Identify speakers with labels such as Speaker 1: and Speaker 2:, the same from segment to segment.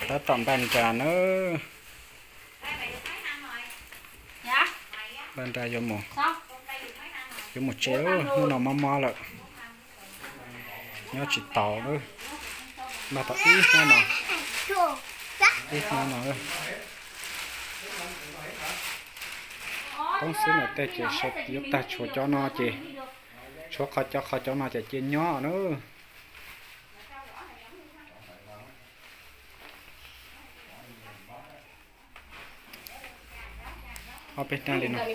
Speaker 1: đã tạm bàn trà nữa bàn trà vô một chéo nó nằm mò lại nhớ chỉ tàu nữa mà tàu ít nó nọ ít nó nọ con xứ này tê chỉ sẽ giúp ta chúa cho nó chị chúa khó cho nó chỉ nhỏ nữa ở bên này đi nó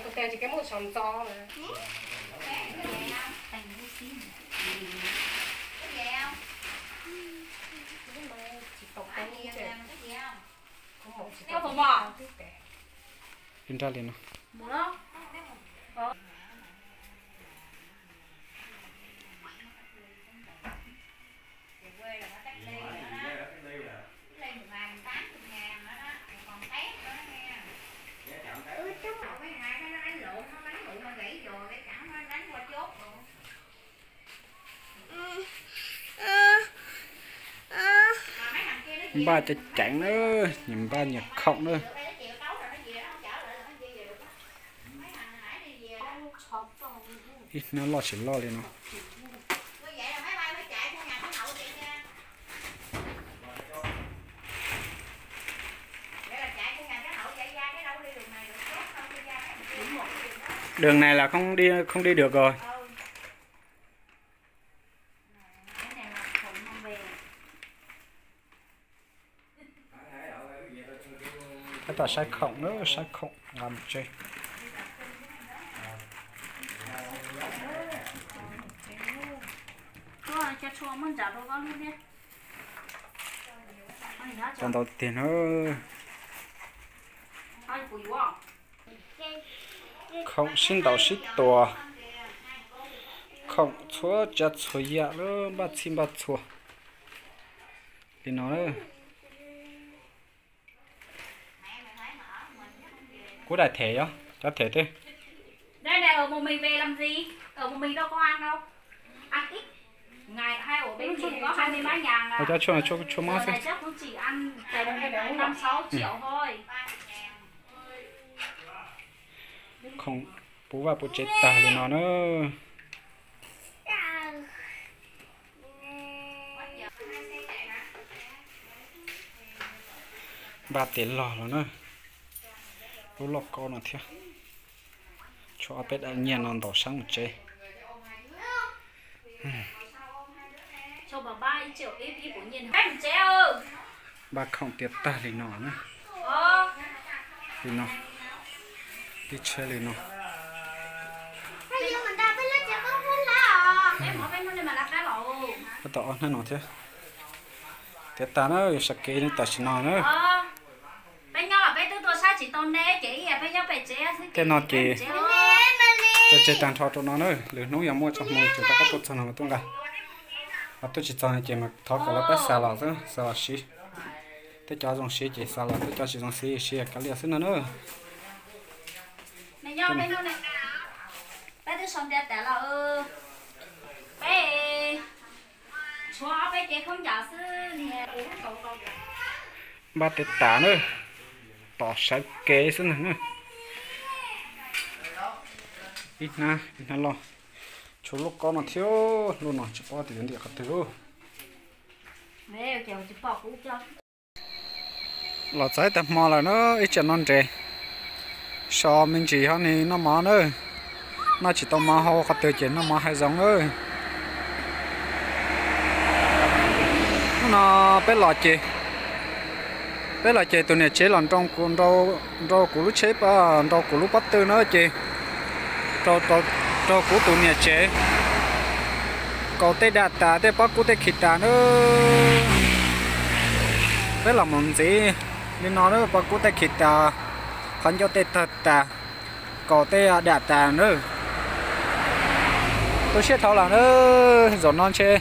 Speaker 1: bên đây đi nó ba chạy chẳng nữa nhìn ba nhặt không nữa ít nó lo chỉ lo lên nó đường này là không đi được rồi. Cái tòa sai khổng nữa, sai khổng làm chơi. Còn đầu tiên nữa. Không xin đầu xích tòa. Không chúa chặt chúa dạ nữa, bắt xin bắt chúa. Thì nó nữa. Cú đại thể á, cho thể thế.
Speaker 2: Đây này ở một mình về làm gì? Ở một mình đâu có ăn đâu. Ăn ít. Ngày hai ở bên chị có 20 mấy ngàn à.
Speaker 1: Cho món
Speaker 2: này chắc cũng chỉ ăn tầm 5-6 triệu thôi.
Speaker 1: Không, bố và bố chết tà thì nó nữa. Ba tiền lò rồi nữa. Bố lọc con nó theo. Cho bé đã nhiên nó đỏ sáng một chế.
Speaker 2: Cho bà 3 triệu ít của nhiên hết một chế ơi.
Speaker 1: Ba không tiết ta thì nó nữa. Thì nó. Đi chơi thì nó.
Speaker 2: Bây giờ mình đã biết là chắc có muốn là em ở bên này mà đặt ra bảo.
Speaker 1: Có tỏ nó thế. Tiết ta nó sạc kê nên ta chỉ nó nữa.
Speaker 2: Bên nhau là bên tôi sao chỉ tôn đế chỉ à bên nhau phải chế
Speaker 1: cái nó chỉ cho chế tàn thọ cho nó nữa lửa nấu yam mua cho mồi chúng ta có tốt cho nó mà tung ra và tôi chỉ cho này chỉ mà thọ cái là bé salad nữa salad xí tôi cho dùng xí chỉ salad tôi cho chỉ dùng xí cái liệt xí nữa
Speaker 2: này nhau bên nhau này bé tôi xong đẹp tẻ là bé chúa bé chế không giả sư nè
Speaker 1: ba tết tả nữa tỏ sạch kế xí nữa ít na lo chú lúc con nó thiếu luôn nó chỉ có tiền điện khát thiếu
Speaker 2: mẹ kiểu chỉ bỏ cũng cho
Speaker 1: lọt trái tập mò là nó ít chân non trẻ so mình chỉ hơn thì nó mò nữa nó chỉ tao mò hao khát tiêu chuyện nó mò hai giống nữa nó bé lọt chị bé lọt chị tụi này chế làm trong con rau của lúc chế ba rau của lúc bắt tư nữa chị rau của tụi này chế có tê đạt ta tê bắt của tê khít ta nữa bé làm món gì nên nó nữa bắt của tê khít ta khăn cho tê thật ta có tê đạt ta nữa tôi sẽ tháo là nữa rồi non chế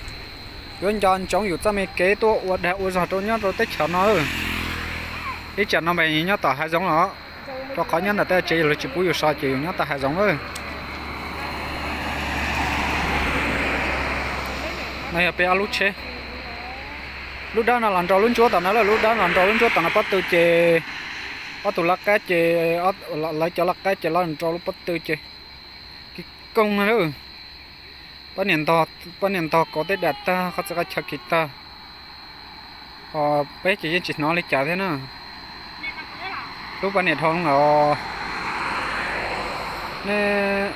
Speaker 1: nguyên chọn chốngอยู่จะมีเกตัวอวดแดอวดตัวเนี้ยตัวเต็กเฉาเนาะít chọn nó mày nhớ tỏ hai giống nó cho khó nhất là ta chỉ là chỉ bùi ở sau chỉ nhớ tỏ hai giống thôi này bé lúc chế lúc đó nó làm trò lúc chúa tao nói là lúc đó làm trò lúc chúa tao nó bắt từ chế bắt từ lắc cái chế lấy cho lắc cái chế làm trò lúc bắt từ chế cái công nữa bắt niệm to có tới đặt taเขาจะchắc kita bé chỉ nó lấy trả thế nữa lúc bắt niệm thong nó nè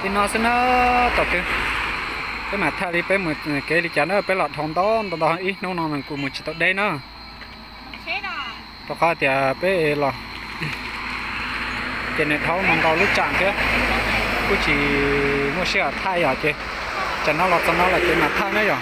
Speaker 1: thì nó sẽ nó tập cái mà thay đi bé một cái đi chả nó bé lọt thòng đó ít nó mình cùng một chỉ tập đây nữa tao khai thì bé lọt cái này tháo mình vào lúc chạm chứ cứ chỉ mua xe thay à chứ chẳng nó lọt cho nó là cái mà thay đấy rồi